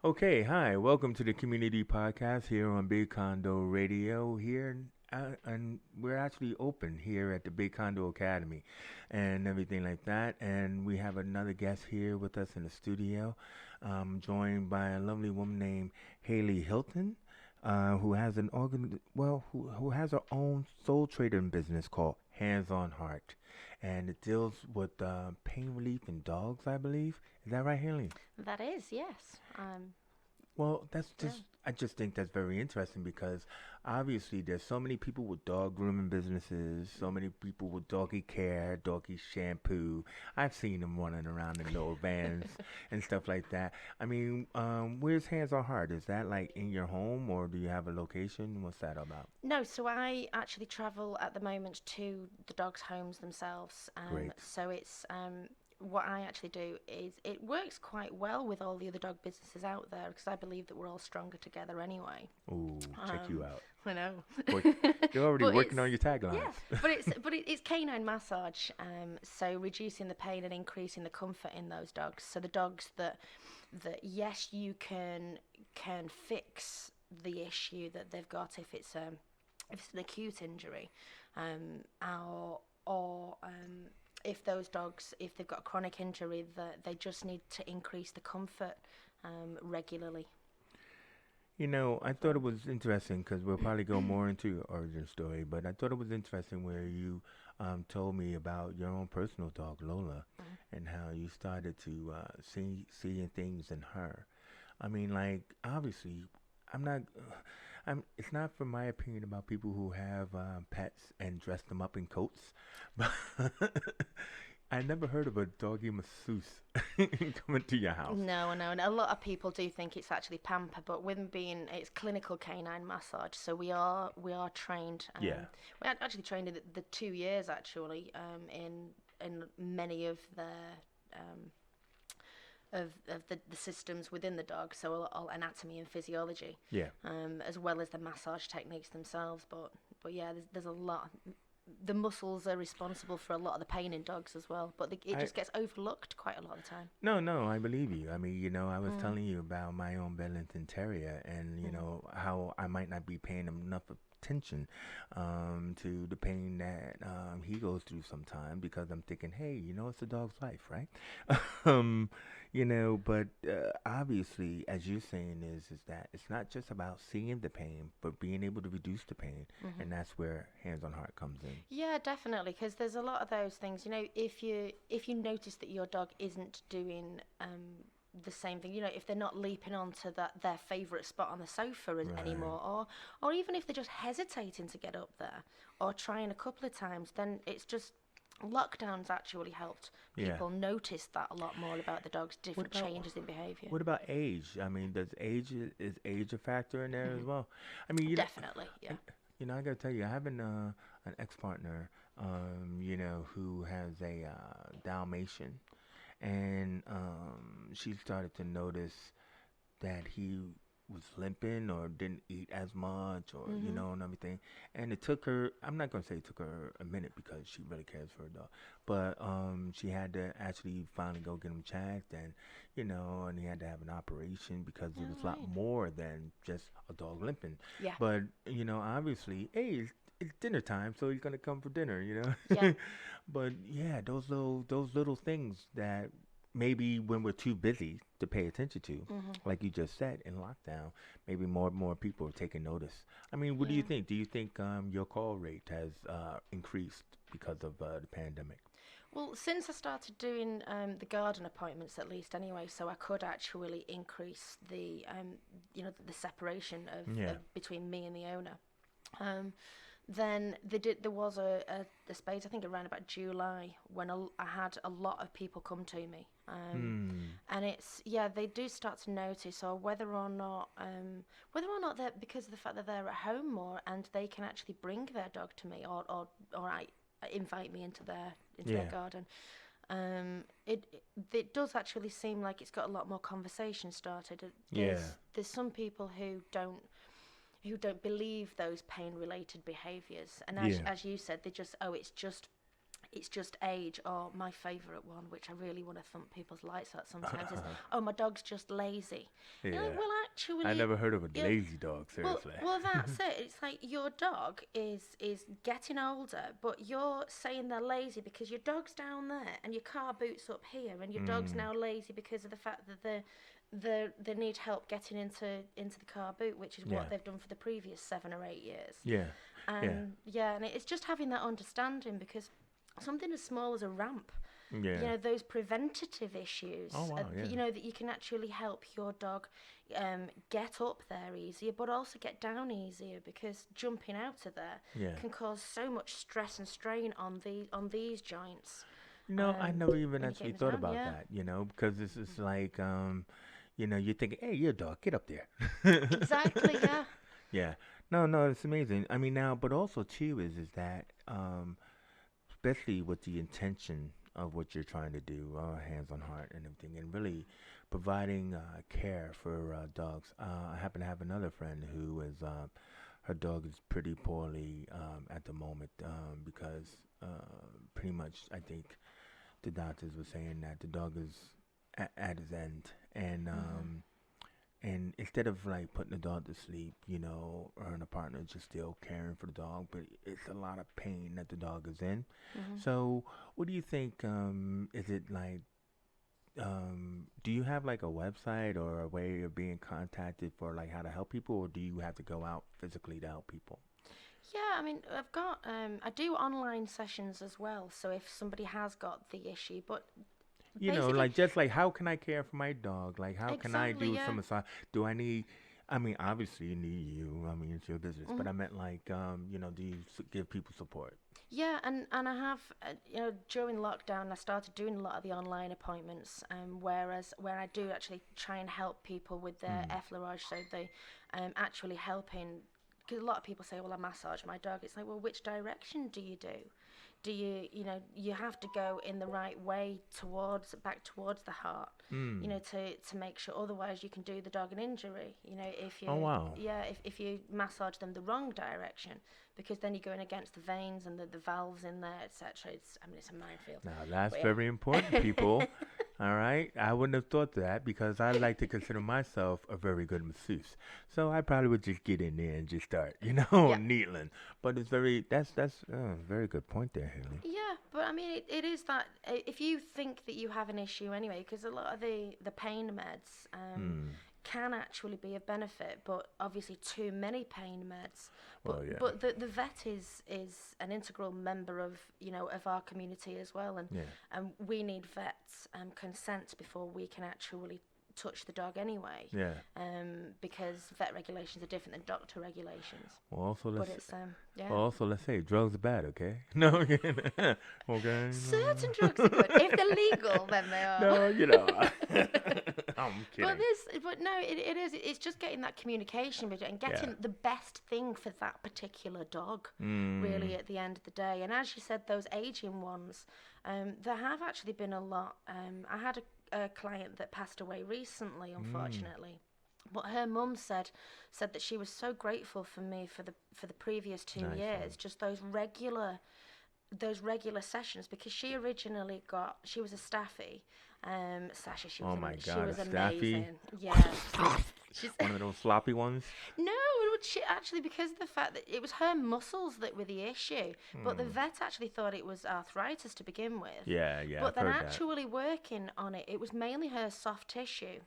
Okay, hi. Welcome to the community podcast here on Big Condo Radio. And we're actually open here at the Big Condo Academy, and everything like that. And we have another guest here with us in the studio, joined by a lovely woman named Hayley Hilton, who has who has her own soul trading business called Hands on Heart, and it deals with pain relief in dogs, I believe. Is that right, Haley? That is, yes. Well, that's Yeah. just I just think that's very interesting because obviously there's so many people with dog grooming businesses, so many people with doggy care, doggy shampoo. I've seen them running around in little vans and stuff like that. I mean, where's Hands on Heart? Is that like in your home or do you have a location? What's that about? No, so I actually travel at the moment to the dogs' homes themselves. Great. So it's what I actually do is it works quite well with all the other dog businesses out there because I believe that we're all stronger together anyway. Ooh, check you out. I know, Work, you're already but working on your taglines. yeah, it's canine massage. So reducing the pain and increasing the comfort in those dogs. So the dogs that yes, you can fix the issue that they've got if it's an acute injury, or if those dogs, if they've got a chronic injury, that they just need to increase the comfort regularly. I thought it was interesting because we'll probably go more into your origin story, but I thought it was interesting where you told me about your own personal dog, Lola, and how you started to seeing things in her. I mean, like, obviously, I'm not, it's not from my opinion about people who have pets and dress them up in coats, but I never heard of a doggy masseuse coming to your house. No, no, and a lot of people do think it's actually pamper, but with being it's clinical canine massage, so we are trained. Yeah. Actually trained in the 2 years actually in many of um, the systems within the dog, so all anatomy and physiology, Yeah. as well as the massage techniques themselves. But yeah, there's a lot. The muscles are responsible for a lot of the pain in dogs as well, but it I just gets overlooked quite a lot of the time. No, no, I believe you. I mean, I was Mm, telling you about my own Bedlington Terrier and, mm, how I might not be paying him enough attention to the pain that he goes through sometimes because I'm thinking, hey, it's a dog's life, right? um, but obviously, as you're saying, is that it's not just about seeing the pain, but being able to reduce the pain, mhm. and that's where Hands on Heart comes in. Yeah, definitely, because there's a lot of those things. If you notice that your dog isn't doing the same thing, if they're not leaping onto their favourite spot on the sofa Right. anymore, or even if they're just hesitating to get up there, or trying a couple of times, then it's just lockdowns actually helped Yeah. people notice that a lot more about the dog's What different about changes in behaviour. What about age? I mean, is age a factor in there as Hmm. well? I mean, Definitely, yeah. I, I gotta tell you, I have an ex partner, who has a Dalmatian, and she started to notice that he was limping or didn't eat as much or Hmm. and everything, and it took her, I'm not going to say it took her a minute because she really cares for her dog, but she had to actually finally go get him checked, and he had to have an operation because it All was a lot right. more than just a dog limping. Yeah, But obviously, hey, it's dinner time, so he's gonna come for dinner. yeah. But yeah, those little things that maybe when we're too busy to pay attention to, Hmm. like you just said, in lockdown, maybe more and more people are taking notice. I mean, what do you Yeah. think? Do you think your call rate has increased because of the pandemic? Well, since I started doing the garden appointments, at least anyway, so I could actually increase the separation Yeah. of between me and the owner. Um, then there was a space, I think around about July, when I had a lot of people come to me. Hmm. And it's yeah, they do start to notice, or whether or not they're because of the fact that they're at home more and they can actually bring their dog to me, or I invite me into their Yeah. garden. It does actually seem like it's got a lot more conversation started. Yeah. There's some people who don't believe those pain related behaviors, and as Yeah. as you said, they just, oh, it's just It's just age, or my favourite one, which I really want to thump people's lights at sometimes, is, oh, my dog's just lazy. You're like, Yeah. well, I actually, never heard of a you know, lazy dog, well, seriously. well, that's it. It's like your dog is getting older, but you're saying they're lazy because your dog's down there and your car boot's up here, and your dog's Mm. now lazy because of the fact that they need help getting into the car boot, which is Yeah. what they've done for the previous 7 or 8 years. Yeah. Yeah. And yeah, and it's just having that understanding, because something as small as a ramp, Yeah. those preventative issues, Oh, wow, yeah. that you can actually help your dog get up there easier, but also get down easier, because jumping out of there Yeah. can cause so much stress and strain on these joints. I never even when you're actually getting thought down, about yeah. that, because this is like, you're thinking, hey, you're a dog, get up there. Exactly, yeah. Yeah. No, no, it's amazing. I mean, now, but also too is that, especially with the intention of what you're trying to do, hands on heart and everything, and really providing care for dogs. I happen to have another friend who is, her dog is pretty poorly at the moment because pretty much I think the doctors were saying that the dog is at his end, and and instead of like putting the dog to sleep, her and the partner just still caring for the dog, but it's a lot of pain that the dog is in. Hmm. So, what do you think? Is it like, do you have like a website or a way of being contacted for like how to help people, or do you have to go out physically to help people? Yeah, I mean, I do online sessions as well. So if somebody has got the issue, but basically, Like just like how can I care for my dog? Like how can I exactly, do yeah. some massage? Do I need? I mean, obviously you need you. I mean, it's your business. But Hmm. I meant like, do you give people support? Yeah, and I have, during lockdown, I started doing a lot of the online appointments, whereas where I do actually try and help people with their Mm. effleurage, so they actually helping, because a lot of people say, well, I massage my dog. It's like, well, which direction do you do? Do you have to go in the right way back towards the heart, Mm. to make sure, otherwise you can do the dog an injury, if Oh you, wow. yeah, if you massage them the wrong direction, because then you're going against the veins and the valves in there, etc. It's a minefield. Now that's But very important, people. All right, I wouldn't have thought that because I like to consider myself a very good masseuse. So I probably would just get in there and just start, yeah. needling. But it's that's very good point there, Haley. Yeah, but I mean, it is that, if you think that you have an issue anyway, because a lot of the pain meds Hmm. can actually be a benefit, but obviously too many pain meds. Well, yeah, But the vet is an integral member of of our community as well, and yeah, we need vets consent before we can actually touch the dog anyway, yeah. because vet regulations are different than doctor regulations. Well, also But let's it's yeah. well, also let's say drugs are bad, okay? No, okay. Certain drugs are good. If they're legal, then they are. No, I'm kidding. But no, it is. It's just getting that communication between and Yeah. getting the best thing for that particular dog, Mm. really, at the end of the day. And as you said, those aging ones, there have actually been a lot. I had a client that passed away recently, Mm. unfortunately. But her mum said that she was so grateful for me for the previous two Nice years, one. just those regular sessions, because she was a staffy, Sasha. Oh my She God, a was staffy. amazing. Yeah, she's One of those sloppy ones. no, she actually, because of the fact that it was her muscles that were the issue, but the Mm. vet actually thought it was arthritis to begin with. Yeah, yeah, But I've then heard that. actually working on it, it was mainly her soft tissue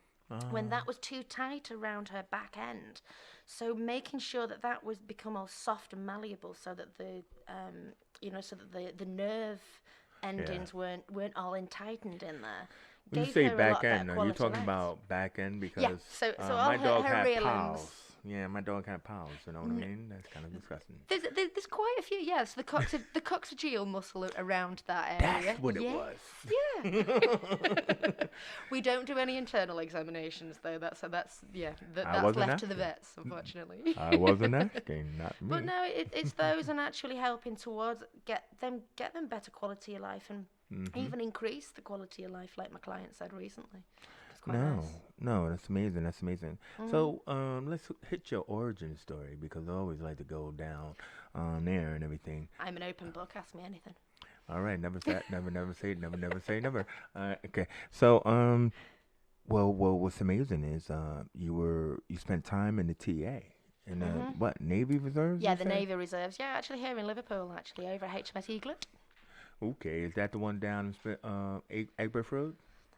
when Oh, that was too tight around her back end. So making sure that that was become all soft and malleable, so that the nerve yeah. endings weren't all entightened in there, When you gave say her a back lot better end, are you quality talking life. about back end? Yeah. Because So all my dog her had rear pals. limbs. Yeah, my dog had pals. You know what I mean? That's kind of disgusting. There's quite a few, yes. The coccygeal muscle around that area. That's what it Yes, was. yeah. We don't do any internal examinations though. That's I that's wasn't left to the asking. vets, unfortunately. I wasn't asking, not But me. no, it's those, and actually helping towards get them better quality of life, and Hmm. even increase the quality of life, like my client said recently. It's quite No, nice. no, that's amazing. That's amazing. Mm. So, let's hit your origin story because I always like to go down on there and everything. I'm an open book. Ask me anything. All right, never say never say never. Okay. So well, what's amazing is you spent time in the TA in the Mhm. what Navy Reserves Yeah, you the said? Navy Reserves. Yeah, actually here in Liverpool, actually over at HMS Eaglet. Okay, is that the one down in Egbert Road?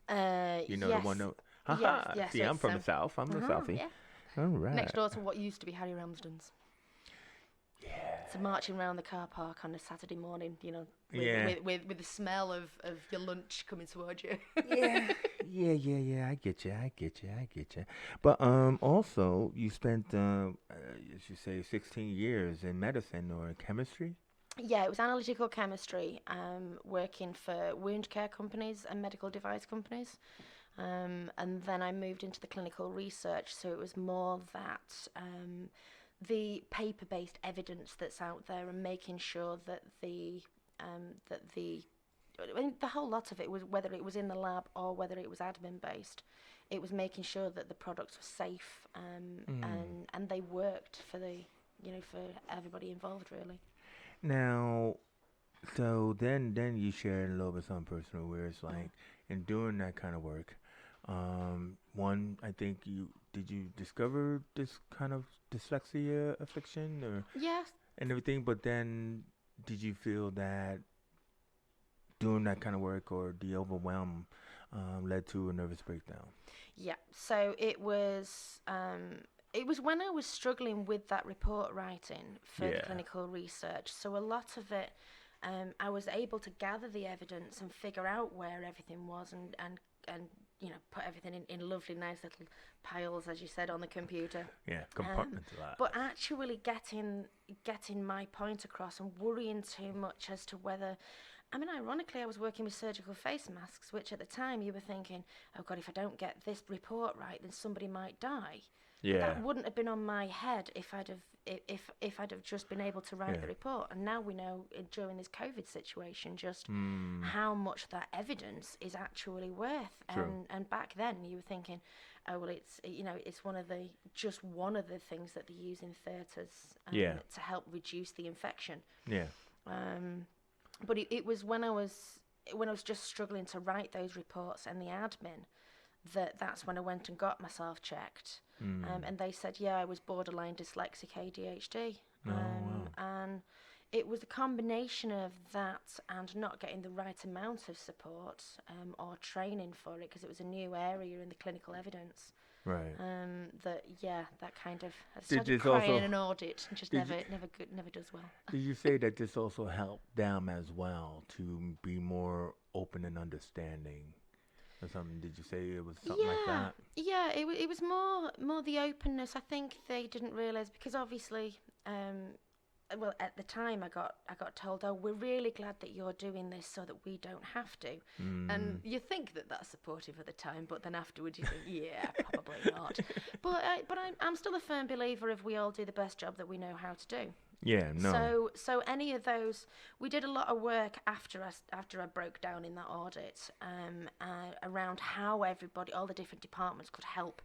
You know the one Yes, that. yes, Haha. yeah. See, So I'm it's from the south. I'm the southie. yeah, All next right. door to what used to be Harry Ramsden's. So Yeah. marching around the car park on a Saturday morning, Yeah. with the smell of your lunch coming towards you. Yeah. Yeah. I get you. I get you. But also you spent as you say 16 years in medicine or chemistry. Yeah, it was analytical chemistry, working for wound care companies and medical device companies. And then I moved into the clinical research, so it was more that the paper-based evidence that's out there and making sure that the I mean, the whole lot of it was whether it was in the lab or whether it was admin based. It was making sure that the products were safe Mm. and they worked for for everybody involved really. Now, so then you shared a little bit something personal where it's Mm. like in doing that kind of work, one I think you discover this kind of dyslexia affliction or Yes. and everything, but then did you feel that doing that kind of work or the overwhelm led to a nervous breakdown? Yeah. So it was when I was struggling with that report writing for the Yeah. clinical research. So a lot of it, I was able to gather the evidence and figure out where everything was and put everything in lovely nice little piles as you said on the computer. Yeah, Um, compartmentalized. but actually getting my point across and worrying too much as to whether I mean, ironically, I was working with surgical face masks, which at the time you were thinking, oh God, if I don't get this report right, then somebody might die. But that Yeah. wouldn't have been on my head if I'd have just been able to write Yeah. the report. And now we know during this COVID situation just Mm, how much that evidence is actually worth. true. And back then you were thinking, oh well, it's one of the things that they use in theatres Yeah. to help reduce the infection. Yeah. Um, but it was when I was just struggling to write those reports and the admin that's when I went and got myself checked, Mm. and they said yeah I was borderline dyslexic ADHD, Oh wow. and it was a combination of that and not getting the right amount of support or training for it because it was a new area in the clinical evidence. Right. That kind of I Did started this crying also in an audit and just did you, never does well. did you say that this also helped them as well to be more open and understanding or something? Did you say it was something like Yeah, that? yeah. It was more the openness. I think they didn't realise because obviously, well, at the time I got told, oh, we're really glad that you're doing this so that we don't have to, and Mm. you think that that's supportive at the time, but then afterwards you think, yeah, probably not. I'm still a firm believer if we all do the best job that we know how to do. Yeah. No. So any of those, we did a lot of work after I broke down in that audit, around how everybody, all the different departments could help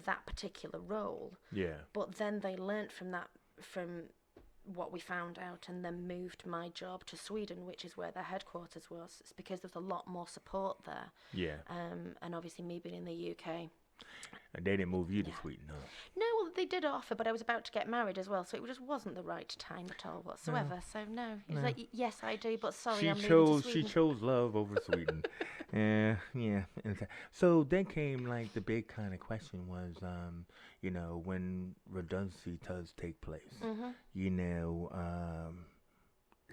that particular role. Yeah. But then they learnt from what we found out, and then moved my job to Sweden, which is where their headquarters was. It's because there's a lot more support there, Yeah. and obviously me being in the UK. And they didn't move you to Yeah. Sweden, huh? No, well, they did offer, but I was about to get married as well, so it just wasn't the right time at all No. whatsoever. So no, he was No. like, Yes, I do, but sorry, She I'm moving to chose she Sweden." chose love over Sweden. Yeah, yeah. So then came like the big kind of question was, when redundancy does take place, Mhm. you know,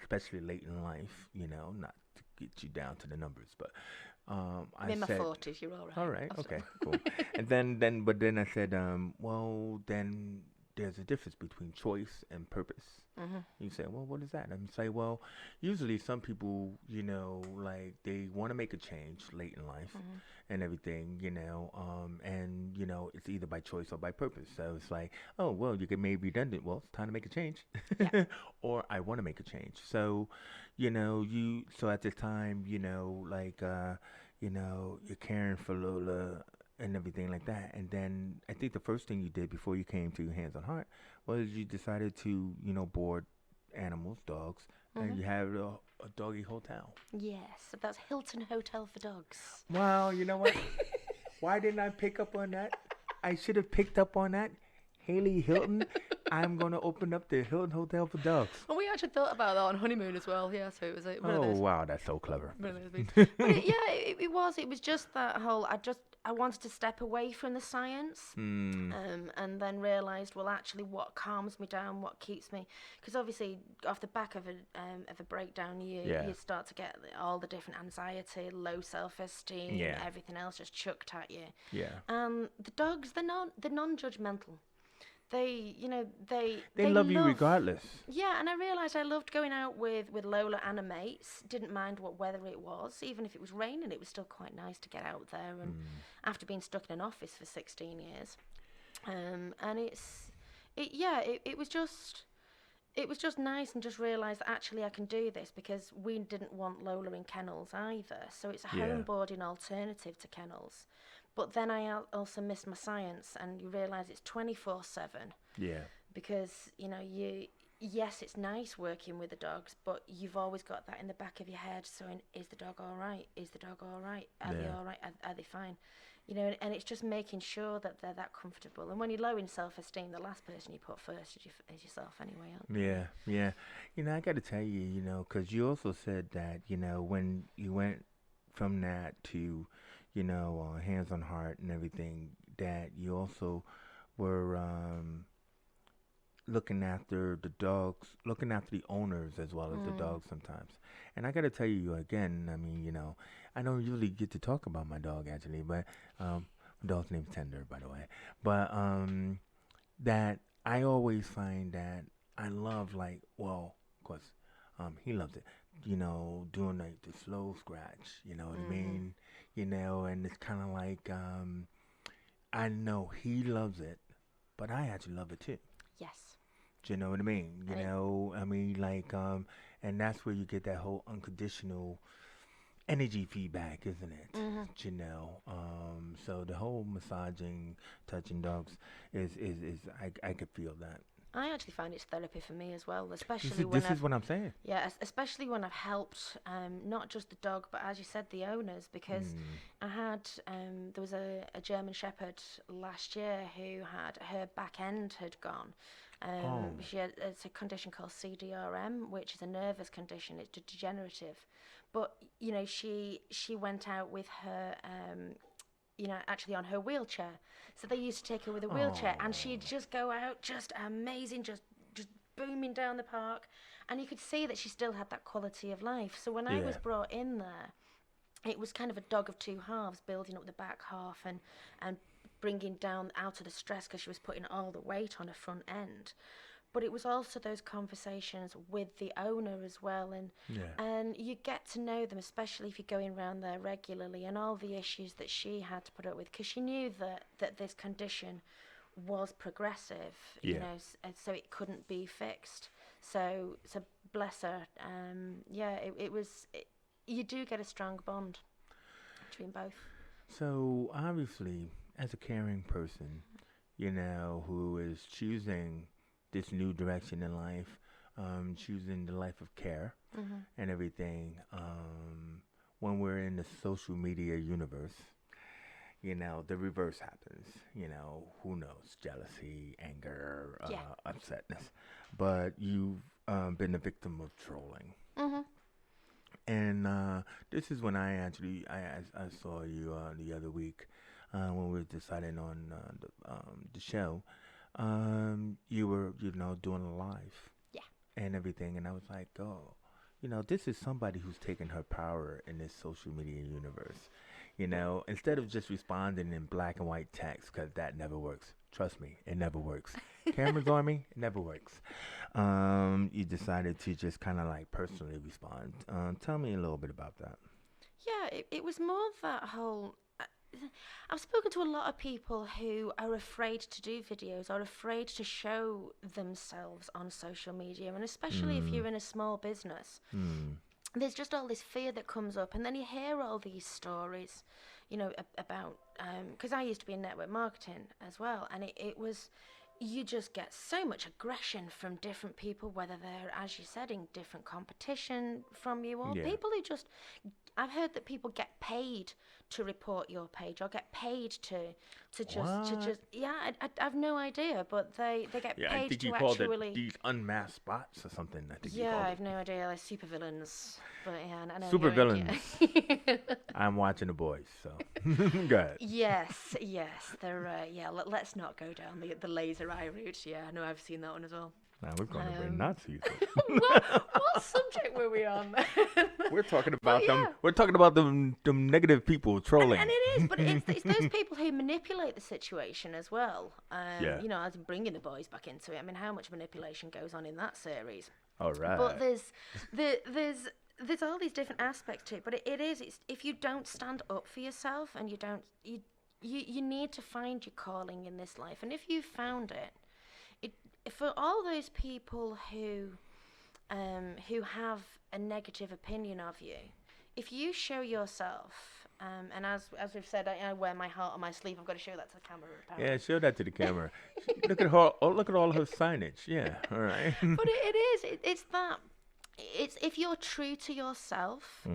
especially late in life, not to get you down to the numbers, but I'm I in my said, 40s. You're all all right. right, Oh, okay, sorry. cool. And then I said, well, then there's a difference between choice and purpose. Mhm. You say, well, what is that? And you say, well, usually some people, like they want to make a change late in life Mhm. and everything, and, it's either by choice or by purpose. So it's like, oh, well, you get made redundant. Well, it's time to make a change. Yeah. Or I want to make a change. So, so at the time, you're caring for Lola and everything like that. And then I think the first thing you did before you came to Hands on Heart was you decided to, board animals, dogs, and Hmm. you have a doggy hotel. Yes, that's Hilton Hotel for Dogs. Well, you know what? Why didn't I pick up on that? I should have picked up on that. Haley Hilton, I'm going to open up the Hilton Hotel for Dogs. Well, we actually thought about that on honeymoon as well. Yeah, so it was one of Oh, those. wow, that's so clever. One of those things. But it was. It was just that whole. I wanted to step away from the science, Hmm. and then realised, well, actually, what calms me down, what keeps me, because obviously, off the back of a breakdown, Yeah. you start to get all the different anxiety, low self-esteem, Yeah. everything else just chucked at you. Yeah. The dogs, they're non-judgmental. They, They they love you love. regardless. Yeah, and I realised I loved going out with Lola and her mates. Didn't mind what weather it was, even if it was raining. It was still quite nice to get out there. And after being stuck in an office for 16 years, and it was just nice, and just realised that actually I can do this, because we didn't want Lola in kennels either. So it's a Yeah. home boarding alternative to kennels. But then I also miss my science, and you realise it's 24/7, Yeah. because yes, it's nice working with the dogs, but you've always got that in the back of your head. So, is the dog all right? Is the dog all right? Are they Yeah. all right? Are they fine? And it's just making sure that they're that comfortable. And when you're low in self-esteem, the last person you put first is yourself anyway, aren't you? Yeah. Yeah. I got to tell you, because you also said that, when you went from that to, hands on heart and everything, that you also were looking after the dogs, looking after the owners as well as the dogs sometimes. And I got to tell you again, I mean, I don't usually get to talk about my dog actually, but my dog's name's Tender, by the way. But that I always find that I love, like, well, of course, he loves it. Doing like the slow scratch. You know what I Mm-hmm. mean? And it's kind of like I know he loves it, but I actually love it too. Yes. Do you know what I mean? And it, I mean, like, and that's where you get that whole unconditional energy feedback, isn't it? mm-hmm. So the whole massaging, touching dogs is I could feel that. I actually find it's therapy for me as well, This especially is when this I've is what I'm saying. yeah, especially when I've helped not just the dog, but as you said, the owners, because Mm. I had there was a German Shepherd last year who had her back end had gone. Oh, It's a condition called CDRM, which is a nervous condition. It's degenerative, but she went out with her actually on her wheelchair. So they used to take her with a wheelchair, and oh, she'd just go out, just amazing, just booming down the park, and you could see that she still had that quality of life. So when I was yeah, brought in there, it was kind of a dog of two halves, building up the back half and bringing down out of the stress, because she was putting all the weight on her front end. But it was also those conversations with the owner as well, yeah, and you get to know them, especially if you're going around there regularly, and all the issues that she had to put up with, because she knew that this condition was progressive, yeah. and so it couldn't be fixed. So bless her. Yeah, it was. You do get a strong bond between both. So obviously, as a caring person, who is choosing this new direction in life, choosing the life of care Mhm. and everything, when we're in the social media universe, the reverse happens. Who knows? Jealousy, anger, Yeah. upsetness. But you've been a victim of trolling. Mhm. And this is when I saw you the other week when we were deciding on the show. You were doing a live Yeah. and everything, and I was like, oh, this is somebody who's taking her power in this social media universe. Instead of just responding in black and white text, because that never works. Trust me, it never works. Cameras on me, it never works. You decided to just kind of like personally respond. Tell me a little bit about that. Yeah, it was more that whole. I've spoken to a lot of people who are afraid to do videos, are afraid to show themselves on social media, and especially if Mm, you're in a small business, mm, there's just all this fear that comes up, and then you hear all these stories, about because I used to be in network marketing as well, and it was you just get so much aggression from different people, whether they're, as you said, in different competition from you, or Yeah. people who just. I've heard that people get paid to report your page, or get paid to What? just yeah. I've no idea, but they get Yeah, I paid think you to called it actually. these unmasked bots or something. I think you Yeah, called it. I've no idea. They're supervillains, but yeah, I know Super you're in. villains. Yeah. I'm watching the boys, so go ahead. Yes, yes. They're yeah. Let's not go down the laser eye route. Yeah, I know I've seen that one as well. Now we're going to bring Um, Nazis. what subject were we on? We're talking But about them. yeah, We're talking about them negative people trolling. and it is, but it's those people who manipulate the situation as well. Yeah. You know, as in bringing the boys back into it. I mean, how much manipulation goes on in that series? All right. But there's all these different aspects to it. But it's if you don't stand up for yourself and you need to find your calling in this life. And if you've found it, for all those people who have a negative opinion of you, if you show yourself, and as we've said, I wear my heart on my sleeve. I've got to show that to the camera. Apparently. Yeah, show that to the camera. Look at her. Oh, look at all her signage. Yeah. All right. But it is. It's that. It's if you're true to yourself,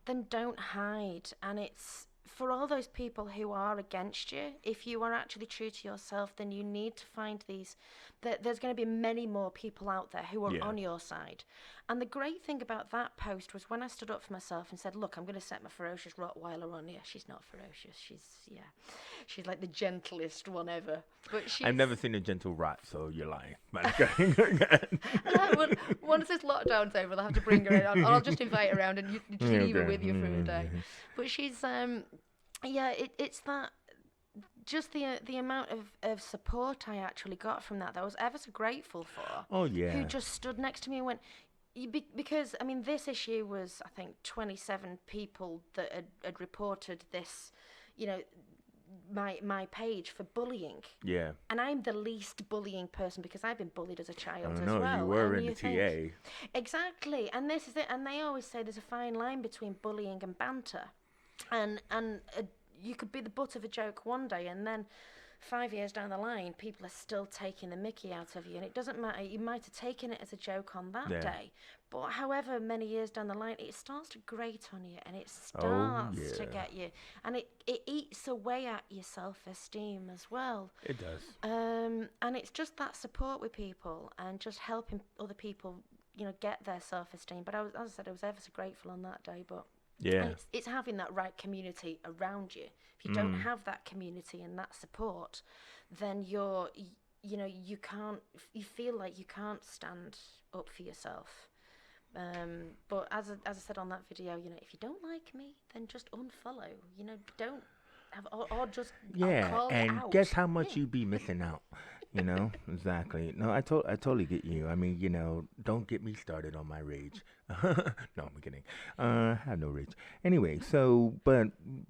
then don't hide. And it's for all those people who are against you. If you are actually true to yourself, then you need to find these. There's going to be many more people out there who are on your side. And the great thing about that post was when I stood up for myself and said, "Look, I'm going to set my ferocious Rottweiler on here." She's not ferocious. She's like the gentlest one ever. But I've never seen a gentle rot, so you're lying. Once this lockdown's over, I'll have to bring her in. I'll just invite her around and you just leave her with you for a day. But she's it's that. Just the amount of support I actually got from that I was ever so grateful for. Oh yeah. Who just stood next to me and went, because I mean this issue was I think 27 people that had reported this, you know, my page for bullying. Yeah. And I'm the least bullying person because I've been bullied as a child as No, well. you were and in the think, TA. Exactly, and this is it. And they always say there's a fine line between bullying and banter, and you could be the butt of a joke one day and then 5 years down the line people are still taking the mickey out of you, and it doesn't matter, you might have taken it as a joke on that day, but however many years down the line it starts to grate on you and it starts to get you, and it eats away at your self-esteem as well. It does. And it's just that support with people and just helping other people, you know, get their self-esteem. But as I said, I was ever so grateful on that day. But yeah, and it's having that right community around you. If you don't have that community and that support, then you feel like you can't stand up for yourself. But as I said on that video, you know, if you don't like me, then just unfollow. You know, don't have or just call it out. Guess how much you be missing out. You know, exactly. No, I totally get you. I mean, you know, don't get me started on my rage. No, I'm kidding. I have no rage. Anyway, but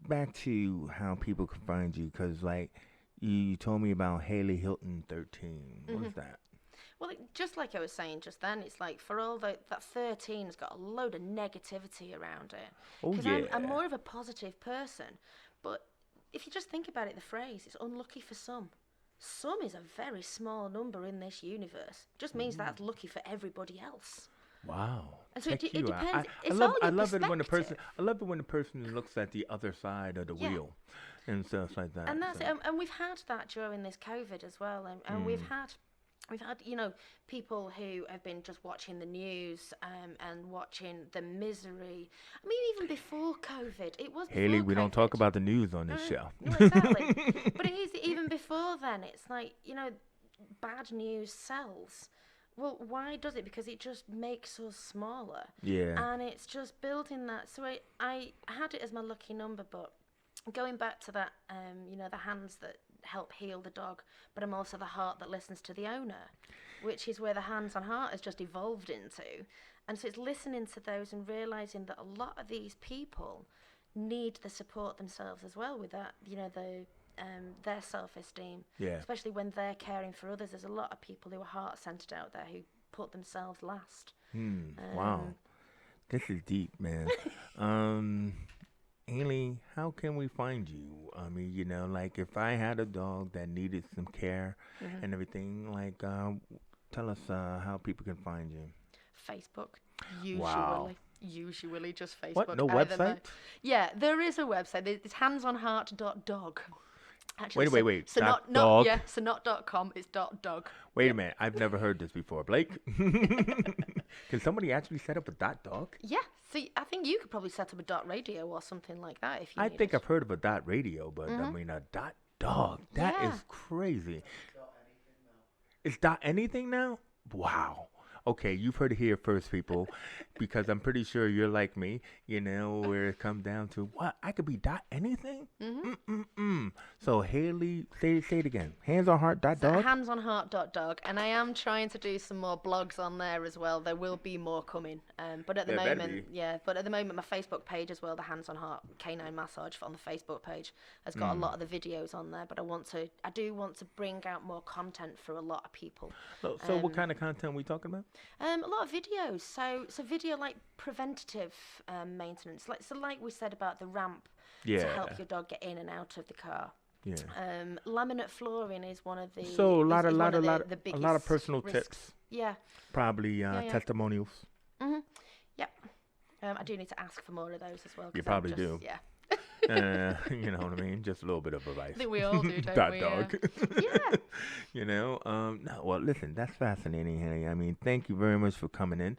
back to how people can find you, because like you told me about Hayley Hilton 13. What is that? Well, just like I was saying just then, it's like for all that 13 has got a load of negativity around it. Oh, Because yeah. I'm more of a positive person. But if you just think about it, the phrase, it's unlucky for some. Some is a very small number in this universe. Just means that's lucky for everybody else. Wow. And so Check it you out. depends. I It's love all I your love it when the person perspective. looks at the other side of the Yeah. wheel and stuff like that. And that's so. it. And we've had that during this COVID as well. And we've had, you know, people who have been just watching the news and watching the misery. I mean, even before COVID, it was. Hayley, we don't talk COVID. about the news on this show. No, exactly. But it is even before then. It's like, you know, bad news sells. Well, why does it? Because it just makes us smaller. Yeah. And it's just building that. So I had it as my lucky number, but going back to that, you know, the hands that help heal the dog, but I'm also the heart that listens to the owner, which is where the hands on heart has just evolved into. And so it's listening to those and realising that a lot of these people need the support themselves as well with that, you know, their self-esteem, Yeah. especially when they're caring for others. There's a lot of people who are heart-centered out there who put themselves last. Wow. This is deep, man. Haley, how can we find you? I mean, like if I had a dog that needed some care Hmm. and everything, like, tell us how people can find you. Facebook, Wow. usually just What? Facebook. No Either website? yeah, there is a website. It's handsonheart.dog. Actually, Wait. so Dot not dog. yeah, so not .com. It's .dog. Wait a Yep. minute. I've never heard this before. Blake? Can somebody actually set up a dot dog? Yeah. See, I think you could probably set up a dot radio or something like that if you I think needed. I've heard of a dot radio, but I Mhm. mean a dot dog. That Yeah. is crazy. It's dot anything now? Wow. Okay, you've heard it here first, people, because I'm pretty sure you're like me, where it comes down to what I could be dot anything. Mhm. Mm. So Haley, say it again. Hands on heart dot So dog. handsonheart.dog, and I am trying to do some more blogs on there as well. There will be more coming, but at the There better moment, be. yeah. But at the moment, my Facebook page as well, the Hands on Heart Canine Massage on the Facebook page, has got a Mm. lot of the videos on there. But I do want to bring out more content for a lot of people. So what kind of content we talking about? A lot of videos. So video like preventative maintenance, like we said about the ramp to Yeah. help your dog get in and out of the car. Yeah. Laminate flooring is one of the So is a one of lot the a lot of biggest personal risks. tips, Yeah, probably yeah. testimonials. Mhm. Yep. I do need to ask for more of those as well. You 'Cause I'm probably do. Yeah. You know what I mean? Just a little bit of advice. I think we all do, don't Dot we? dog. Yeah. No, well, listen, that's fascinating, Henry. I mean, thank you very much for coming in,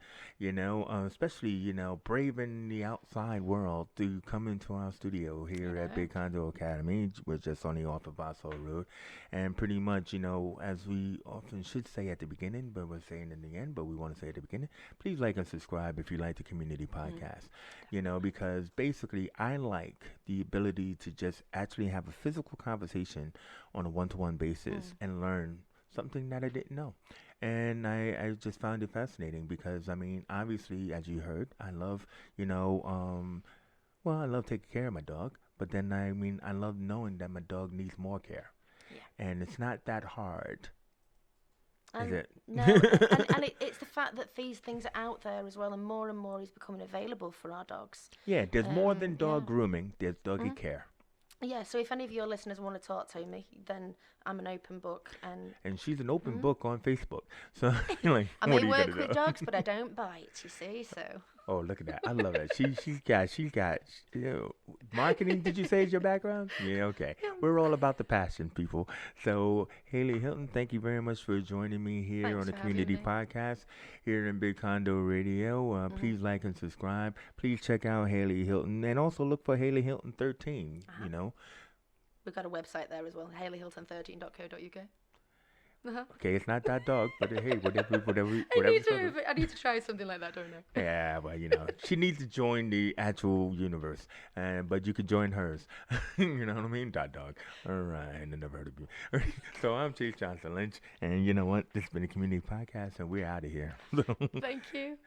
especially, braving the outside world to come into our studio here at know. Big Condo Academy. We're just on the off of Vassal Road. And pretty much, as we often should say at the beginning, but we're saying in the end, but we want to say at the beginning, please like and subscribe if you like the community podcast, because basically I like the ability to just actually have a physical conversation on a one-to-one basis and learn something that I didn't know. And I just found it fascinating because, I mean, obviously, as you heard, I love, I love taking care of my dog. But then, I mean, I love knowing that my dog needs more care. Yeah. And it's not that hard. Is And it? no, it's the fact that these things are out there as well, and more is becoming available for our dogs. Yeah, there's more than dog Yeah. grooming. There's doggy care. Yeah, so if any of your listeners want to talk to me, then I'm an open book, and And she's an open book on Facebook. So, like, I what may are you work gonna with do? dogs, but I don't bite. You see, so Oh, look at that! I love that. She's got marketing. Did you say is your background? Yeah, okay. We're all about the passion, people. So, Hayley Hilton, thank you very much for joining me here Thanks on the for having Community me. Podcast here in Big Condo Radio. Please like and subscribe. Please check out Hayley Hilton and also look for Hayley Hilton 13. we've got a website there as well, hayleyhilton13.co.uk. Okay, it's not that dog, but hey, whatever. I need to try something like that, don't I? Yeah, well, she needs to join the actual universe, but you could join hers. You know what I mean? Dot dog. All right, I never heard of you. So I'm Chase Johnson Lynch, and you know what? This has been a community podcast, and we're out of here. Thank you.